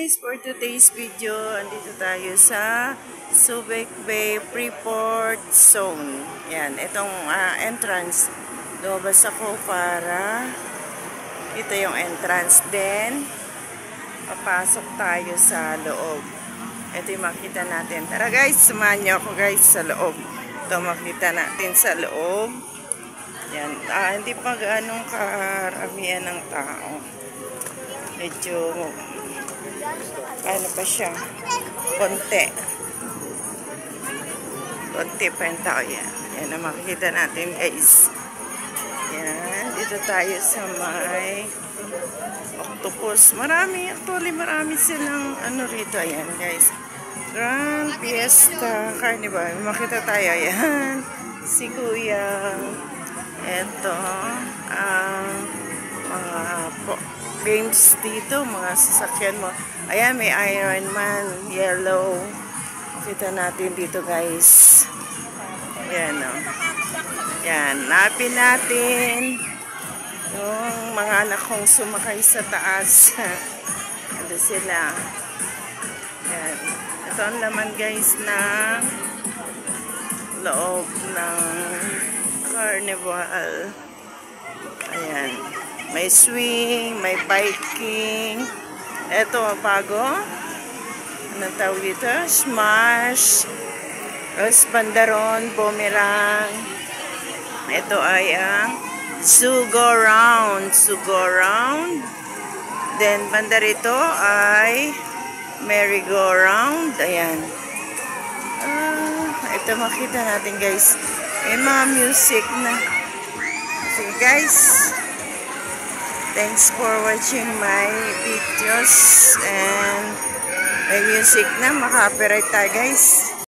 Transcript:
guys, for today's video, andito tayo sa Subic Bay Freeport Zone. Yan, itong entrance. Lumabas ako para ito yung entrance. Then, papasok tayo sa loob. Ito yung makita natin. Tara guys, samahan niyo ako guys sa loob. Ito makita natin sa loob. Yan, hindi pa gaanong karamihan ng tao. Medyo ano pa siya, konti pa yung tao. Yan ang makikita natin guys. Yan, dito tayo sa may octopus. Marami silang ano rito. Ayan guys, Grand Fiesta Carnival. Makita tayo. Ayan, si Kuya. Ito mga games dito, mga sasakyan mo. Ayan, may Iron Man, yellow. Kita natin dito guys. Ayan o. Ayan, napin natin yung mga anak kong sumakay sa taas. Ano sila. Ayan. Ito ang laman guys ng loob ng carnival. Ayan. May swing, may biking. Ito, bago. Anong tawag dito? Smash. Tapos bandaron, boomerang. Ito ay ang Sugo Round. Sugo Round. Then, banda rito ay merry-go-round. Ayan. Ito makita natin guys. May mga music na. Sige guys. Thanks for watching my videos, and may music na, maka-copyright tayo guys.